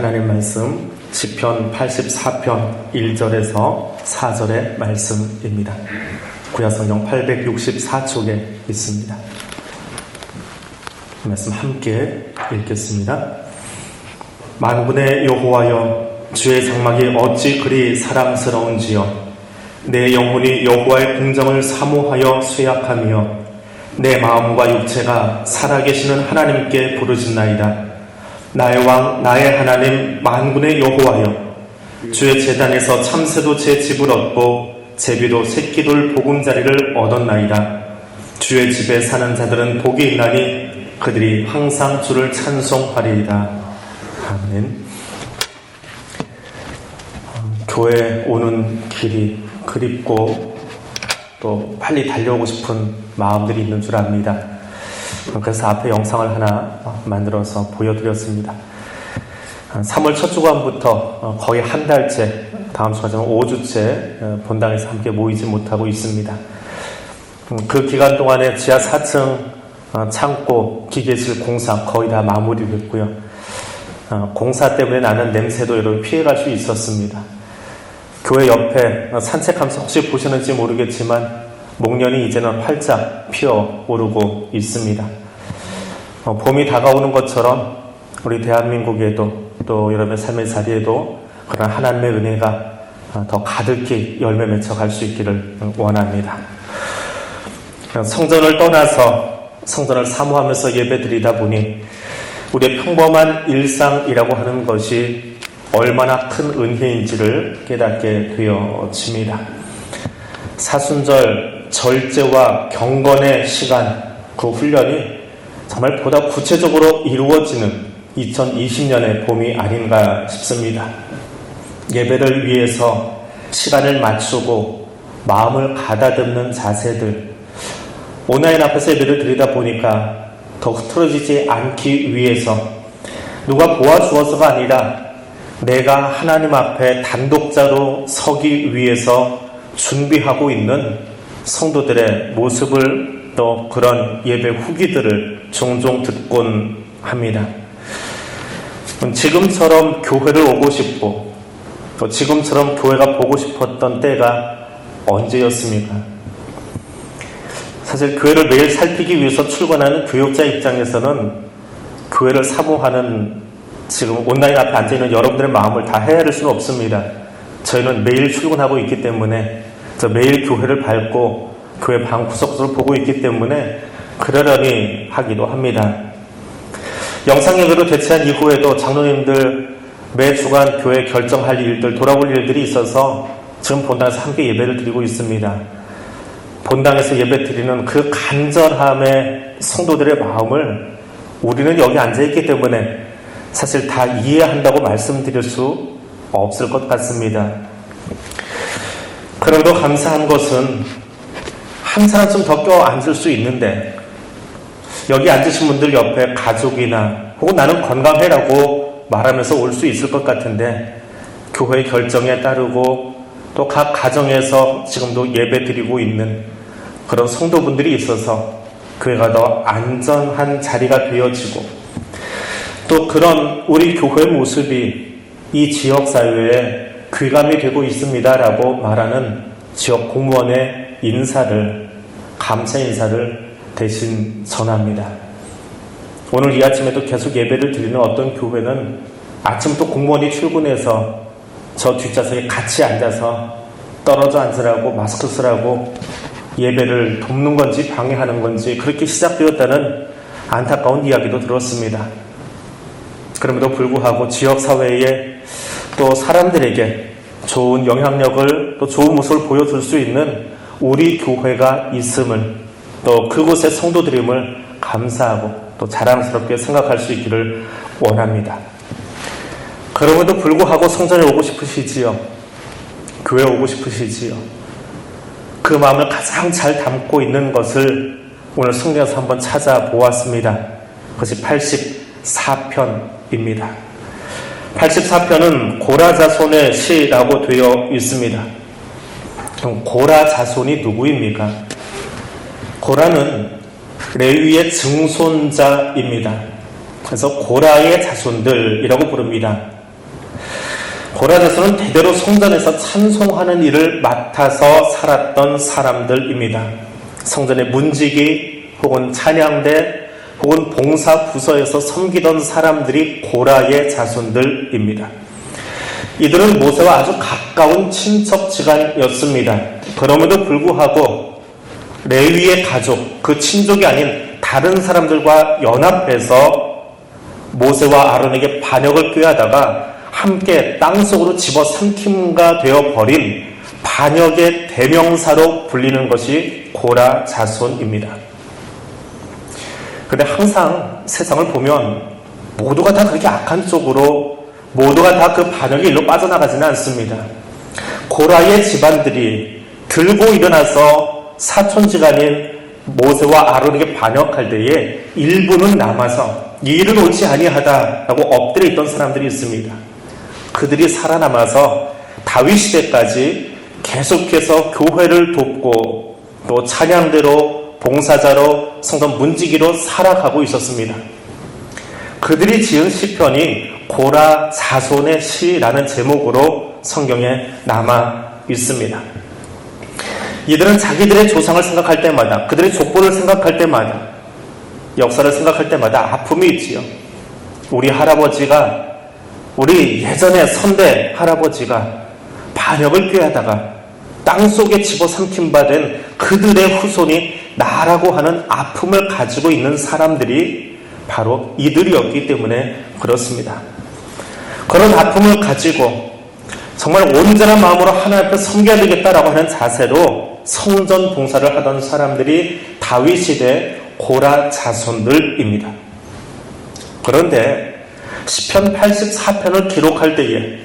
하나님 말씀 시편 84편 1절에서 4절의 말씀입니다. 구약성경 864쪽에 있습니다. 말씀 함께 읽겠습니다. 만군의 여호와여, 주의 장막이 어찌 그리 사랑스러운지요. 내 영혼이 여호와의 공정을 사모하여 쇠약하며 내 마음과 육체가 살아계시는 하나님께 부르짖나이다. 나의 왕, 나의 하나님, 만군의 여호와여, 주의 제단에서 참새도 제 집을 얻고 제비도 새끼돌 보금자리를 얻었나이다. 주의 집에 사는 자들은 복이 있나니 그들이 항상 주를 찬송하리이다. 아멘. 교회 오는 길이 그립고 또 빨리 달려오고 싶은 마음들이 있는 줄 압니다. 그래서 앞에 영상을 하나 만들어서 보여드렸습니다. 3월 첫 주간부터 거의 한 달째, 다음 주까지는 5주째 본당에서 함께 모이지 못하고 있습니다. 그 기간 동안에 지하 4층 창고, 기계실 공사 거의 다 마무리됐고요. 공사 때문에 나는 냄새도 여러분 피해갈 수 있었습니다. 교회 옆에 산책하면서 혹시 보시는지 모르겠지만 목련이 이제는 활짝 피어오르고 있습니다. 봄이 다가오는 것처럼 우리 대한민국에도 또 여러분의 삶의 자리에도 그런 하나님의 은혜가 더 가득히 열매 맺혀갈 수 있기를 원합니다. 성전을 떠나서 성전을 사모하면서 예배드리다 보니 우리의 평범한 일상이라고 하는 것이 얼마나 큰 은혜인지를 깨닫게 되어집니다. 사순절 절제와 경건의 시간, 그 훈련이 정말 보다 구체적으로 이루어지는 2020년의 봄이 아닌가 싶습니다. 예배를 위해서 시간을 맞추고 마음을 가다듬는 자세들, 온라인 앞에서 예배를 드리다 보니까 더 흐트러지지 않기 위해서 누가 도와주어서가 아니라 내가 하나님 앞에 단독자로 서기 위해서 준비하고 있는 성도들의 모습을 또 그런 예배 후기들을 종종 듣곤 합니다. 지금처럼 교회를 오고 싶고 또 지금처럼 교회가 보고 싶었던 때가 언제였습니까? 사실 교회를 매일 살피기 위해서 출근하는 교역자 입장에서는 교회를 사모하는 지금 온라인 앞에 앉아있는 여러분들의 마음을 다 헤아릴 수는 없습니다. 저희는 매일 출근하고 있기 때문에 매일 교회를 밟고 교회 방 구석구석을 보고 있기 때문에 그러려니 하기도 합니다. 영상 예배로 대체한 이후에도 장로님들 매 주간 교회 결정할 일들, 돌아볼 일들이 있어서 지금 본당에서 함께 예배를 드리고 있습니다. 본당에서 예배 드리는 그 간절함의 성도들의 마음을 우리는 여기 앉아있기 때문에 사실 다 이해한다고 말씀드릴 수 없을 것 같습니다. 그래도 감사한 것은 한 사람쯤 더 껴앉을 수 있는데 여기 앉으신 분들 옆에 가족이나 혹은 나는 건강해라고 말하면서 올 수 있을 것 같은데 교회의 결정에 따르고 또 각 가정에서 지금도 예배 드리고 있는 그런 성도분들이 있어서 교회가 더 안전한 자리가 되어지고 또 그런 우리 교회의 모습이 이 지역사회에 귀감이 되고 있습니다라고 말하는 지역 공무원의 인사를, 감사 인사를 대신 전합니다. 오늘 이 아침에도 계속 예배를 드리는 어떤 교회는 아침부터 공무원이 출근해서 저 뒷좌석에 같이 앉아서 떨어져 앉으라고 마스크 쓰라고 예배를 돕는 건지 방해하는 건지 그렇게 시작되었다는 안타까운 이야기도 들었습니다. 그럼에도 불구하고 지역사회에 또 사람들에게 좋은 영향력을 또 좋은 모습을 보여줄 수 있는 우리 교회가 있음을 또 그곳의 성도들임을 감사하고 또 자랑스럽게 생각할 수 있기를 원합니다. 그럼에도 불구하고 성전에 오고 싶으시지요? 교회에 오고 싶으시지요? 그 마음을 가장 잘 담고 있는 것을 오늘 성경에서 한번 찾아보았습니다. 그것이 84편입니다. 84편은 고라 자손의 시라고 되어 있습니다. 그럼 고라 자손이 누구입니까? 고라는 레위의 증손자입니다. 그래서 고라의 자손들이라고 부릅니다. 고라 자손은 대대로 성전에서 찬송하는 일을 맡아서 살았던 사람들입니다. 성전의 문지기 혹은 찬양대 혹은 봉사 부서에서 섬기던 사람들이 고라의 자손들입니다. 이들은 모세와 아주 가까운 친척지간이었습니다. 그럼에도 불구하고 레위의 가족, 그 친족이 아닌 다른 사람들과 연합해서 모세와 아론에게 반역을 꾀하다가 함께 땅속으로 집어삼킴가 되어버린 반역의 대명사로 불리는 것이 고라 자손입니다. 그런데 항상 세상을 보면 모두가 다 그렇게 악한 쪽으로, 모두가 다 그 반역의 일로 빠져나가지는 않습니다. 고라의 집안들이 들고 일어나서 사촌지간인 모세와 아론에게 반역할 때에 일부는 남아서 이 일은 옳지 아니하다라고 엎드려 있던 사람들이 있습니다. 그들이 살아남아서 다윗 시대까지 계속해서 교회를 돕고 또 찬양대로 봉사자로 성전 문지기로 살아가고 있었습니다. 그들이 지은 시편이 고라 자손의 시라는 제목으로 성경에 남아 있습니다. 이들은 자기들의 조상을 생각할 때마다, 그들의 족보를 생각할 때마다, 역사를 생각할 때마다 아픔이 있지요. 우리 할아버지가, 우리 예전에 선대 할아버지가 반역을 꾀하다가 땅속에 집어삼킴바 된 그들의 후손이 나라고 하는 아픔을 가지고 있는 사람들이 바로 이들이었기 때문에 그렇습니다. 그런 아픔을 가지고 정말 온전한 마음으로 하나님 앞에 섬겨야 되겠다라고 하는 자세로 성전 봉사를 하던 사람들이 다윗 시대 고라 자손들입니다. 그런데 시편 84편을 기록할 때에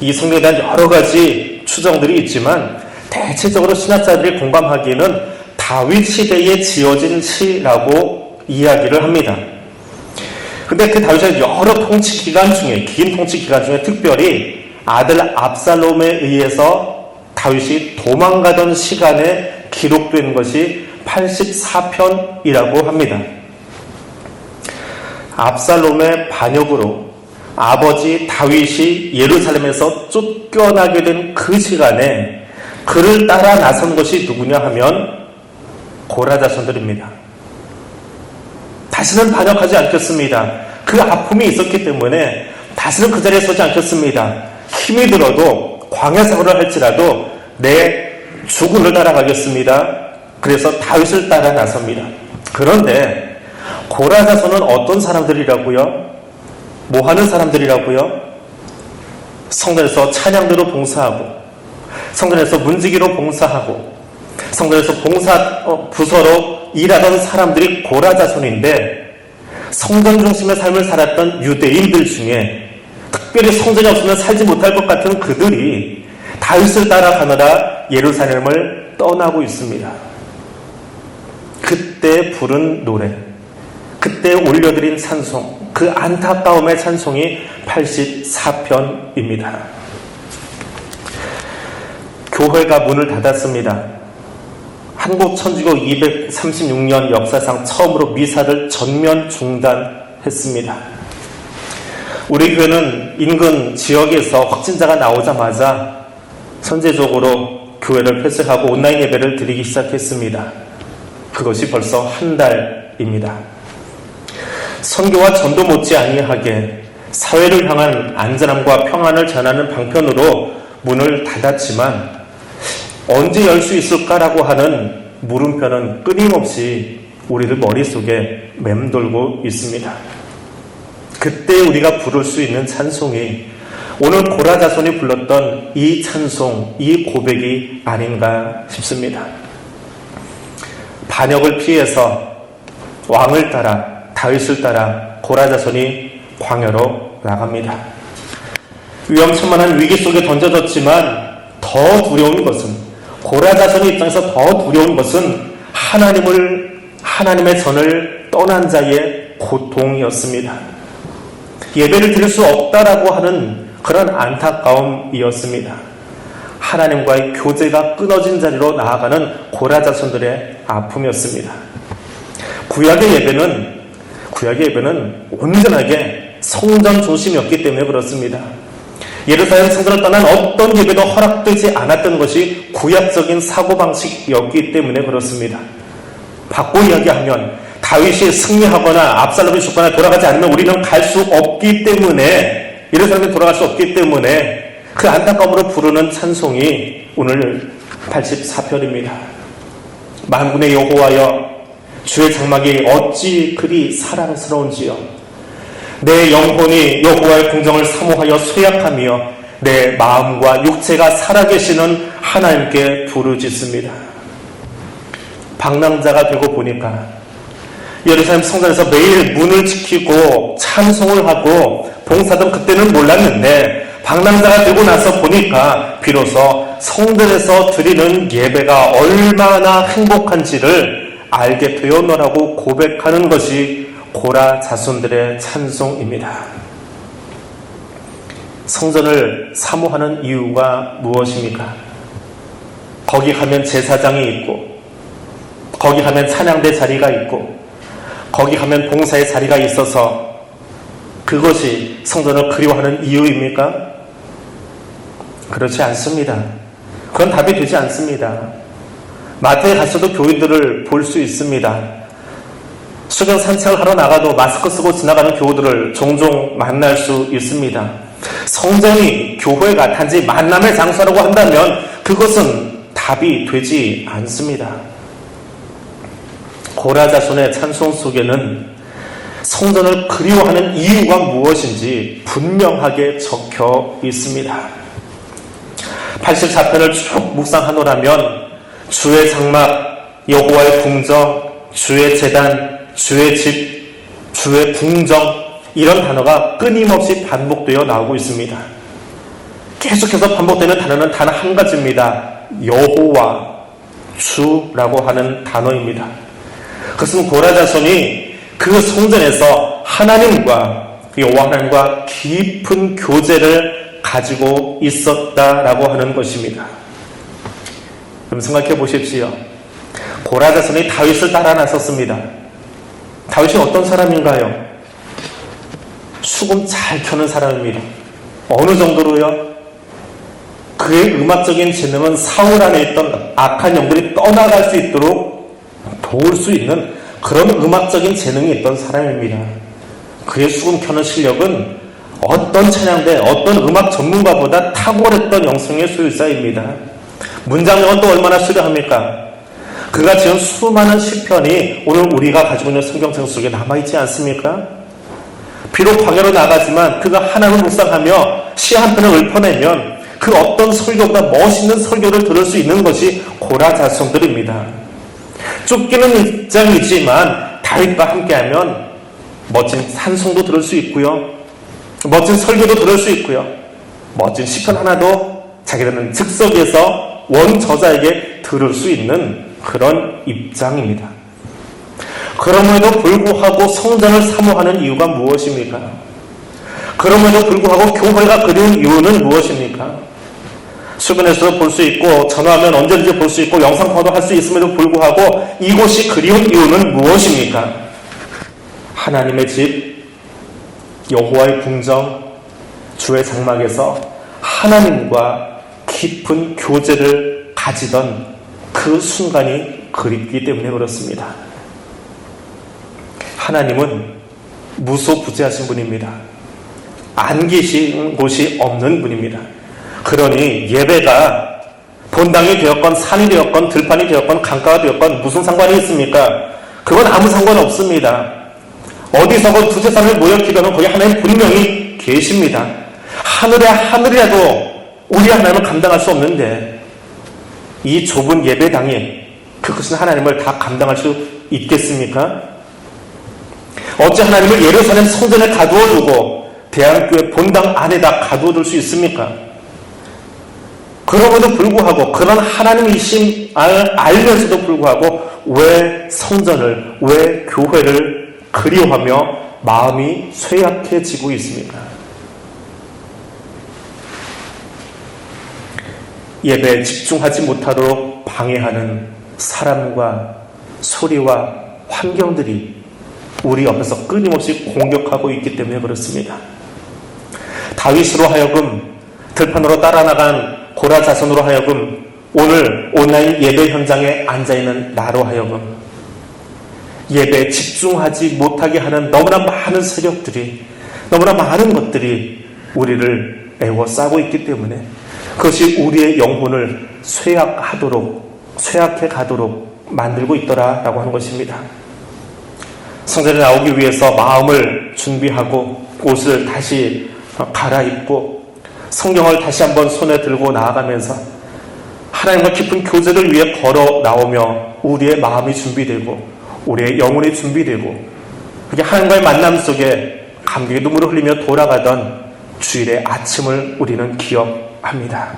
이 성경에 대한 여러 가지 추정들이 있지만 대체적으로 신학자들이 공감하기에는 다윗 시대에 지어진 시라고 이야기를 합니다. 근데 그 다윗의 여러 통치 기간 중에, 긴 통치 기간 중에 특별히 아들 압살롬에 의해서 다윗이 도망가던 시간에 기록된 것이 84편이라고 합니다. 압살롬의 반역으로 아버지 다윗이 예루살렘에서 쫓겨나게 된 그 시간에 그를 따라 나선 것이 누구냐 하면 고라 자손들입니다. 다시는 반역하지 않겠습니다. 그 아픔이 있었기 때문에 다시는 그 자리에 서지 않겠습니다. 힘이 들어도 광야 생활을 할지라도 내 주군을 따라가겠습니다. 그래서 다윗을 따라 나섭니다. 그런데 고라 자손은 어떤 사람들이라고요? 뭐 하는 사람들이라고요? 성전에서 찬양대로 봉사하고, 성전에서 문지기로 봉사하고, 성전에서 봉사 부서로 일하던 사람들이 고라 자손인데, 성전 중심의 삶을 살았던 유대인들 중에 특별히 성전이 없으면 살지 못할 것 같은 그들이 다윗을 따라가느라 예루살렘을 떠나고 있습니다. 그때 부른 노래, 그때 올려드린 찬송, 그 안타까움의 찬송이 84편입니다. 교회가 문을 닫았습니다. 한국 천주교 236년 역사상 처음으로 미사를 전면 중단했습니다. 우리 교회는 인근 지역에서 확진자가 나오자마자 선제적으로 교회를 폐쇄하고 온라인 예배를 드리기 시작했습니다. 그것이 벌써 한 달입니다. 선교와 전도 못지 아니하게 사회를 향한 안전함과 평안을 전하는 방편으로 문을 닫았지만 언제 열 수 있을까라고 하는 물음표는 끊임없이 우리들 머릿속에 맴돌고 있습니다. 그때 우리가 부를 수 있는 찬송이 오늘 고라 자손이 불렀던 이 찬송, 이 고백이 아닌가 싶습니다. 반역을 피해서 왕을 따라, 다윗을 따라 고라 자손이 광야로 나갑니다. 위험천만한 위기 속에 던져졌지만 더 두려운 것은, 고라 자손의 입장에서 더 두려운 것은 하나님의 전을 떠난 자의 고통이었습니다. 예배를 드릴 수 없다라고 하는 그런 안타까움이었습니다. 하나님과의 교제가 끊어진 자리로 나아가는 고라 자손들의 아픔이었습니다. 구약의 예배는 온전하게 성전 중심이었기 때문에 그렇습니다. 예루살렘 성전을 떠난 어떤 예배도 허락되지 않았던 것이 구약적인 사고방식이었기 때문에 그렇습니다. 바꿔 이야기하면 다윗이 승리하거나 압살롬이 죽거나 돌아가지 않으면 우리는 갈 수 없기 때문에, 예루살렘에 돌아갈 수 없기 때문에 그 안타까움으로 부르는 찬송이 오늘 84편입니다. 만군의 여호와여, 주의 장막이 어찌 그리 사랑스러운지요. 내 영혼이 여호와의 궁정을 사모하여 쇠약하며 내 마음과 육체가 살아계시는 하나님께 부르짖습니다. 방랑자가 되고 보니까 예루살렘 성전에서 매일 문을 지키고 찬송을 하고 봉사던 그때는 몰랐는데, 방랑자가 되고 나서 보니까 비로소 성전에서 드리는 예배가 얼마나 행복한지를 알게 되었노라고 고백하는 것이 고라 자손들의 찬송입니다. 성전을 사모하는 이유가 무엇입니까? 거기 가면 제사장이 있고, 거기 가면 찬양대 자리가 있고, 거기 가면 봉사의 자리가 있어서 그것이 성전을 그리워하는 이유입니까? 그렇지 않습니다. 그건 답이 되지 않습니다. 마트에 가서도 교인들을 볼 수 있습니다. 수경 산책을 하러 나가도 마스크 쓰고 지나가는 교우들을 종종 만날 수 있습니다. 성전이, 교회가 단지 만남의 장소라고 한다면 그것은 답이 되지 않습니다. 고라 자손의 찬송 속에는 성전을 그리워하는 이유가 무엇인지 분명하게 적혀 있습니다. 84편을 쭉 묵상하노라면 주의 장막, 여호와의 궁정, 주의 제단, 주의 집, 주의 궁정, 이런 단어가 끊임없이 반복되어 나오고 있습니다. 계속해서 반복되는 단어는 단 한 가지입니다. 여호와, 주라고 하는 단어입니다. 그것은 고라 자손이 그 성전에서 하나님과, 여호와 하나님과 깊은 교제를 가지고 있었다라고 하는 것입니다. 그럼 생각해 보십시오. 고라 자손이 다윗을 따라 나섰습니다. 다윗이 어떤 사람인가요? 수금 잘 켜는 사람입니다. 어느 정도로요? 그의 음악적인 재능은 사울 안에 있던 악한 영들이 떠나갈 수 있도록 도울 수 있는 그런 음악적인 재능이 있던 사람입니다. 그의 수금 켜는 실력은 어떤 찬양대, 어떤 음악 전문가보다 탁월했던 영성의 소유자입니다. 문장력은 또 얼마나 수려합니까? 그가 지은 수많은 시편이 오늘 우리가 가지고 있는 성경책 속에 남아있지 않습니까? 비록 광야로 나가지만 그가 하나님을 묵상하며 시 한 편을 읊어내면 그 어떤 설교보다 멋있는 설교를 들을 수 있는 것이 고라 자손들입니다. 쫓기는 입장이지만 다윗과 함께하면 멋진 찬송도 들을 수 있고요, 멋진 설교도 들을 수 있고요, 멋진 시편 하나도 자기들은 즉석에서 원저자에게 들을 수 있는 그런 입장입니다. 그럼에도 불구하고 성전을 사모하는 이유가 무엇입니까? 그럼에도 불구하고 교회가 그리운 이유는 무엇입니까? 수변에서도 볼 수 있고 전화하면 언제든지 볼 수 있고 영상통화도 할 수 있음에도 불구하고 이곳이 그리운 이유는 무엇입니까? 하나님의 집, 여호와의 궁정, 주의 장막에서 하나님과 깊은 교제를 가지던 그 순간이 그립기 때문에 그렇습니다. 하나님은 무소부재하신 분입니다. 안 계신 곳이 없는 분입니다. 그러니 예배가 본당이 되었건 산이 되었건 들판이 되었건 강가가 되었건 무슨 상관이 있습니까? 그건 아무 상관 없습니다. 어디서건 두세 사람을 모여 기도하면 거기 하나님 분명히 계십니다. 하늘이라도 우리 하나님을 감당할 수 없는데 이 좁은 예배당에 그것은 하나님을 다 감당할 수 있겠습니까? 어찌 하나님을 예루살렘 성전에 가두어 두고 대한교회 본당 안에다 가두어 둘 수 있습니까? 그럼에도 불구하고 그런 하나님이심 알면서도 불구하고 왜 성전을, 왜 교회를 그리워하며 마음이 쇠약해지고 있습니까? 예배에 집중하지 못하도록 방해하는 사람과 소리와 환경들이 우리 옆에서 끊임없이 공격하고 있기 때문에 그렇습니다. 다윗으로 하여금 들판으로 따라 나간 고라 자손으로 하여금 오늘 온라인 예배 현장에 앉아있는 나로 하여금 예배에 집중하지 못하게 하는 너무나 많은 세력들이, 너무나 많은 것들이 우리를 애워싸고 있기 때문에 그것이 우리의 영혼을 쇠약해 가도록 만들고 있더라라고 하는 것입니다. 성전에 나오기 위해서 마음을 준비하고 옷을 다시 갈아입고 성경을 다시 한번 손에 들고 나아가면서 하나님과 깊은 교제를 위해 걸어 나오며 우리의 마음이 준비되고 우리의 영혼이 준비되고 그게 하나님과의 만남 속에 감격의 눈물을 흘리며 돌아가던 주일의 아침을 우리는 기억합니다.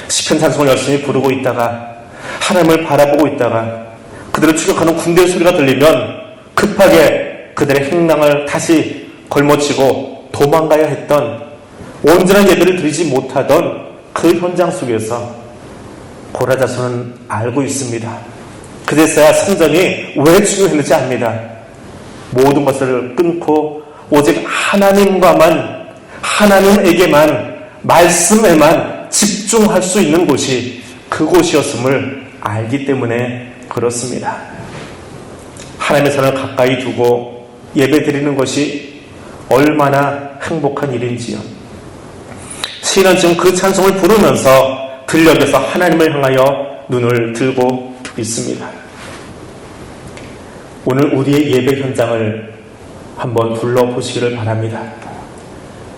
시편 찬송을 열심히 부르고 있다가 하나님을 바라보고 있다가 그들을 추격하는 군대의 소리가 들리면 급하게 그들의 행랑을 다시 걸머치고 도망가야 했던, 온전한 예배를 드리지 못하던 그 현장 속에서 고라 자손은 알고 있습니다. 그제서야 성전이 왜 중요했는지 압니다. 모든 것을 끊고 오직 하나님에게만, 말씀에만 집중할 수 있는 곳이 그곳이었음을 알기 때문에 그렇습니다. 하나님의 선을 가까이 두고 예배 드리는 것이 얼마나 행복한 일인지요. 시인은 지금 그 찬송을 부르면서 들녘에서 하나님을 향하여 눈을 들고 있습니다. 오늘 우리의 예배 현장을 한번 둘러보시기를 바랍니다.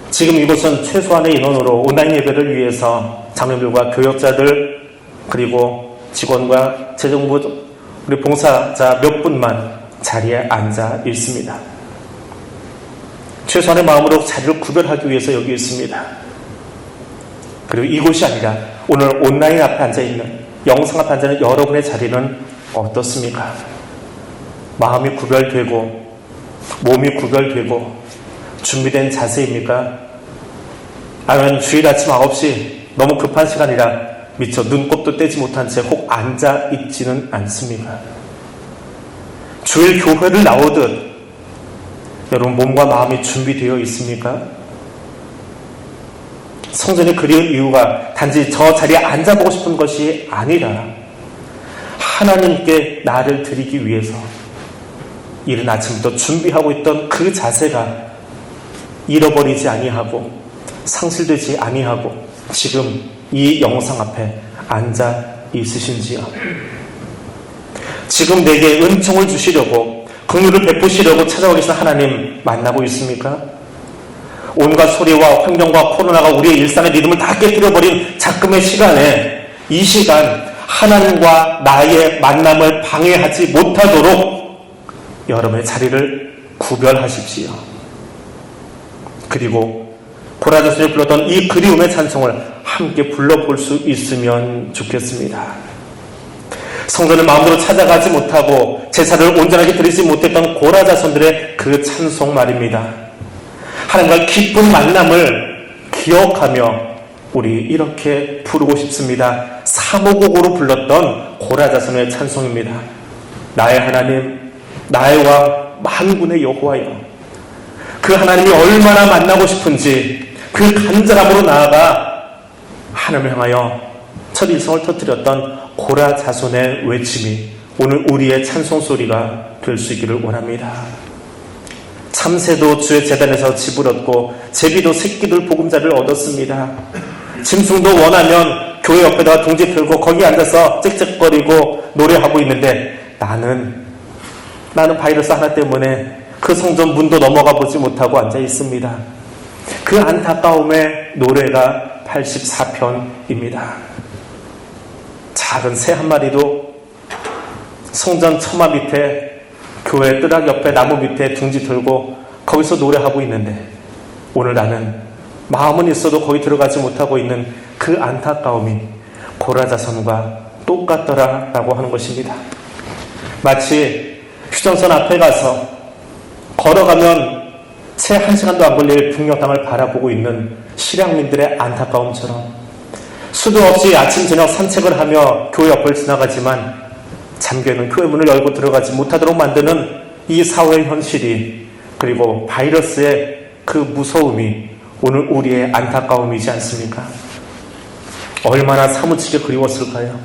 지금 이곳은 최소한의 인원으로 온라인 예배를 위해서 장로들과 교역자들 그리고 직원과 재정부 우리 봉사자 몇 분만 자리에 앉아 있습니다. 최소한의 마음으로 자리를 구별하기 위해서 여기 있습니다. 그리고 이곳이 아니라 오늘 온라인 앞에 앉아있는, 영상 앞에 앉아있는 여러분의 자리는 어떻습니까? 마음이 구별되고 몸이 구별되고 준비된 자세입니까? 아니면 주일 아침 9시 너무 급한 시간이라 미처 눈곱도 떼지 못한 채 혹 앉아 있지는 않습니까? 주일 교회를 나오듯 여러분 몸과 마음이 준비되어 있습니까? 성전이 그리운 이유가 단지 저 자리에 앉아보고 싶은 것이 아니라 하나님께 나를 드리기 위해서 이른 아침부터 준비하고 있던 그 자세가 잃어버리지 아니하고 상실되지 아니하고 지금 이 영상 앞에 앉아 있으신지요? 지금 내게 은총을 주시려고 긍휼을 베푸시려고 찾아와 계신 하나님 만나고 있습니까? 온갖 소리와 환경과 코로나가 우리의 일상의 리듬을 다 깨뜨려버린 작금의 시간에 이 시간 하나님과 나의 만남을 방해하지 못하도록 여러분의 자리를 구별하십시오. 그리고 고라 자손이 불렀던 이 그리움의 찬송을 함께 불러볼 수 있으면 좋겠습니다. 성전을 마음으로 찾아가지 못하고 제사를 온전하게 드리지 못했던 고라 자손들의 그 찬송 말입니다. 하나님과 깊은 만남을 기억하며 우리 이렇게 부르고 싶습니다. 사모곡으로 불렀던 고라 자손의 찬송입니다. 나의 하나님, 나의 왕, 만군의 여호와여. 그 하나님이 얼마나 만나고 싶은지 그 간절함으로 나아가 하나님을 향하여 첫 일성을 터뜨렸던 고라 자손의 외침이 오늘 우리의 찬송 소리가 될 수 있기를 원합니다. 참새도 주의 제단에서 집을 얻고 제비도 새끼들 보금자를 얻었습니다. 짐승도 원하면 교회 옆에다가 둥지 펴고 거기 앉아서 짹짹거리고 노래하고 있는데 나는 바이러스 하나 때문에 그 성전 문도 넘어가 보지 못하고 앉아 있습니다. 그 안타까움의 노래가 84편입니다. 작은 새 한 마리도 성전 처마 밑에 교회 뜨락 옆에 나무 밑에 둥지 들고 거기서 노래하고 있는데 오늘 나는 마음은 있어도 거기 들어가지 못하고 있는 그 안타까움이 고라 자손과 똑같더라라고 하는 것입니다. 마치 휴전선 앞에 가서 걸어가면 채 1시간도 안 걸릴 북녘 땅을 바라보고 있는 실향민들의 안타까움처럼 수도 없이 아침 저녁 산책을 하며 교회 옆을 지나가지만 잠겨있는 교회 문을 열고 들어가지 못하도록 만드는 이 사회의 현실이, 그리고 바이러스의 그 무서움이 오늘 우리의 안타까움이지 않습니까? 얼마나 사무치게 그리웠을까요?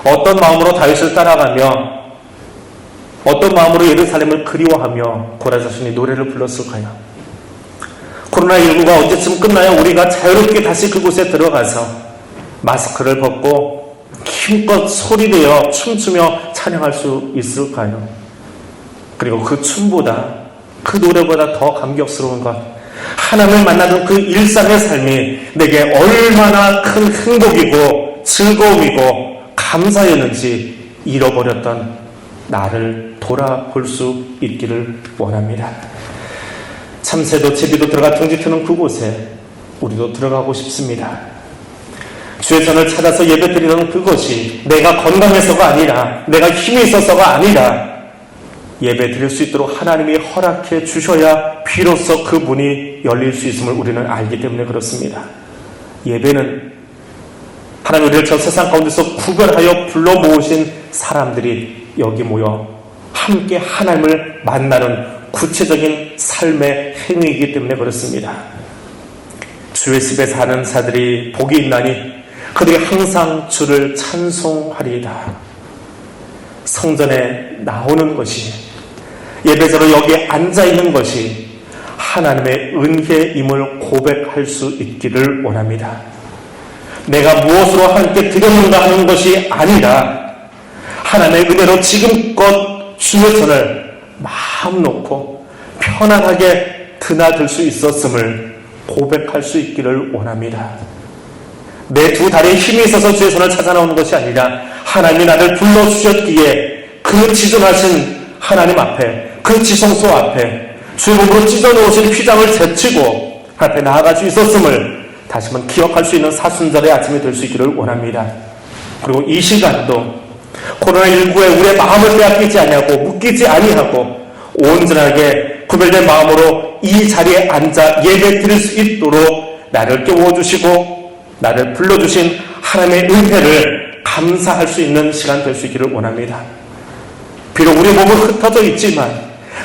어떤 마음으로 다윗을 따라가며 어떤 마음으로 예루살렘을 그리워하며 고라자손이 노래를 불렀을까요? 코로나19가 언제쯤 끝나야 우리가 자유롭게 다시 그곳에 들어가서 마스크를 벗고 힘껏 소리내어 춤추며 찬양할 수 있을까요? 그리고 그 춤보다 그 노래보다 더 감격스러운 것, 하나님을 만나는 그 일상의 삶이 내게 얼마나 큰 행복이고 즐거움이고 감사였는지 잃어버렸던 나를 돌아볼 수 있기를 원합니다. 참새도 제비도 들어가 둥지트는 그곳에 우리도 들어가고 싶습니다. 주의 전을 찾아서 예배드리는 그것이 내가 건강해서가 아니라 내가 힘이 있어서가 아니라 예배드릴 수 있도록 하나님이 허락해 주셔야 비로소 그 문이 열릴 수 있음을 우리는 알기 때문에 그렇습니다. 예배는 하나님 우리를 저 세상 가운데서 구별하여 불러 모으신 사람들이 여기 모여 함께 하나님을 만나는 구체적인 삶의 행위이기 때문에 그렇습니다. 주의 집에 사는 자들이 복이 있나니 그들이 항상 주를 찬송하리이다. 성전에 나오는 것이, 예배자로 여기에 앉아있는 것이 하나님의 은혜임을 고백할 수 있기를 원합니다. 내가 무엇으로 함께 드렸는가 하는 것이 아니라 하나님의 은혜로 지금껏 주의 손을 마음 놓고 편안하게 드나들 수 있었음을 고백할 수 있기를 원합니다. 내 두 다리에 힘이 있어서 주의 손을 찾아 나오는 것이 아니라 하나님이 나를 불러주셨기에 그 지존하신 하나님 앞에, 그 지성소 앞에 주의 몸으로 찢어놓으신 휘장을 제치고 앞에 나아갈 수 있었음을 다시 한번 기억할 수 있는 사순절의 아침이 될 수 있기를 원합니다. 그리고 이 시간도 코로나19에 우리의 마음을 빼앗기지 아니하고 묶이지 아니하고 온전하게 구별된 마음으로 이 자리에 앉아 예배 드릴 수 있도록 나를 깨워주시고 나를 불러주신 하나님의 은혜를 감사할 수 있는 시간 될 수 있기를 원합니다. 비록 우리의 몸은 흩어져 있지만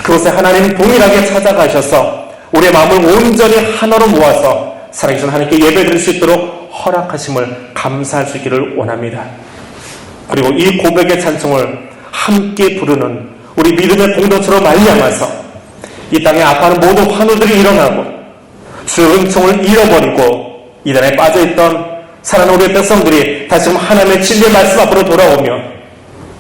그곳에 하나님 동일하게 찾아가셔서 우리의 마음을 온전히 하나로 모아서 살아계신 하나님께 예배 드릴 수 있도록 허락하심을 감사할 수 있기를 원합니다. 그리고 이 고백의 찬송을 함께 부르는 우리 믿음의 공동체로 말미암아서 이 땅에 아파하는 모든 환우들이 일어나고 주의 은총을 잃어버리고 이단에 빠져있던 사랑하는 우리의 백성들이 다시 한번 하나님의 진리의 말씀 앞으로 돌아오며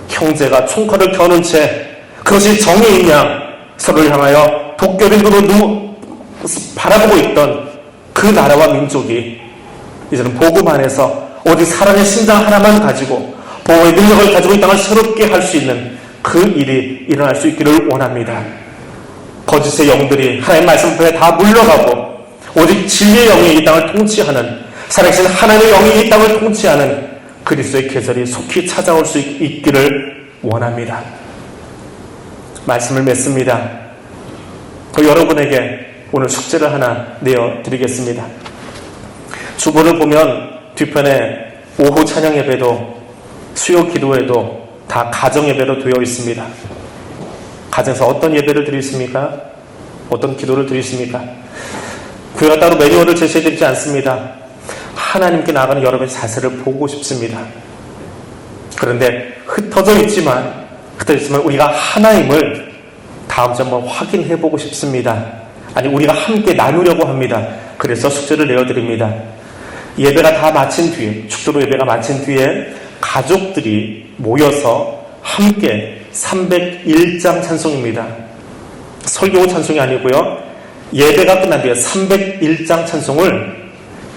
형제가 총칼을 겨눈 채 그것이 정의인 양 서로를 향하여 독결인 눈으로 바라보고 있던 그 나라와 민족이 이제는 복음 안에서 오직 사랑의 심장 하나만 가지고 보호의 능력을 가지고 이 땅을 새롭게 할 수 있는 그 일이 일어날 수 있기를 원합니다. 거짓의 영들이 하나님의 말씀 앞에 다 물러가고 오직 진리의 영이 이 땅을 통치하는, 살아계신 하나님의 영이 이 땅을 통치하는 그리스도의 계절이 속히 찾아올 수 있기를 원합니다. 말씀을 맺습니다. 여러분에게 오늘 숙제를 하나 내어드리겠습니다. 주보를 보면 뒤편에 오후 찬양 예배도 수요 기도회도 다 가정 예배로 되어 있습니다. 가정에서 어떤 예배를 드리십니까? 어떤 기도를 드리십니까? 교회가 따로 매뉴얼을 제시해드리지 않습니다. 하나님께 나아가는 여러분의 자세를 보고 싶습니다. 그런데 흩어져 있지만 우리가 하나임을 다음 주에 한번 확인해보고 싶습니다. 아니, 우리가 함께 나누려고 합니다. 그래서 숙제를 내어드립니다. 예배가 다 마친 뒤에, 축도로 예배가 마친 뒤에 가족들이 모여서 함께 301장 찬송입니다. 설교 찬송이 아니고요. 예배가 끝난 뒤에 301장 찬송을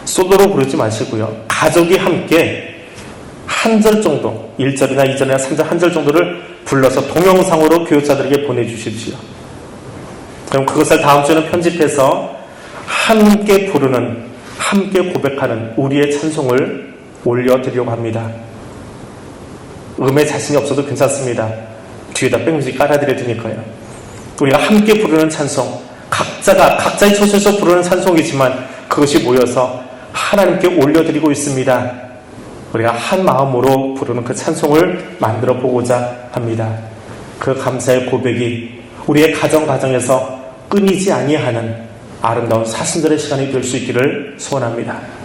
솔로로 부르지 마시고요. 가족이 함께 한 절 정도, 1절이나 2절이나 3절 한 절 정도를 불러서 동영상으로 교육자들에게 보내주십시오. 그럼 그것을 다음 주에는 편집해서 함께 부르는, 함께 고백하는 우리의 찬송을 올려드리려고 합니다. 음에 자신이 없어도 괜찮습니다. 뒤에다 백뮤직 깔아드릴 테니까요. 우리가 함께 부르는 찬송, 각자가 각자의 처소에서 부르는 찬송이지만 그것이 모여서 하나님께 올려드리고 있습니다. 우리가 한 마음으로 부르는 그 찬송을 만들어 보고자 합니다. 그 감사의 고백이 우리의 가정에서 끊이지 아니하는 아름다운 사순절의 시간이 될 수 있기를 소원합니다.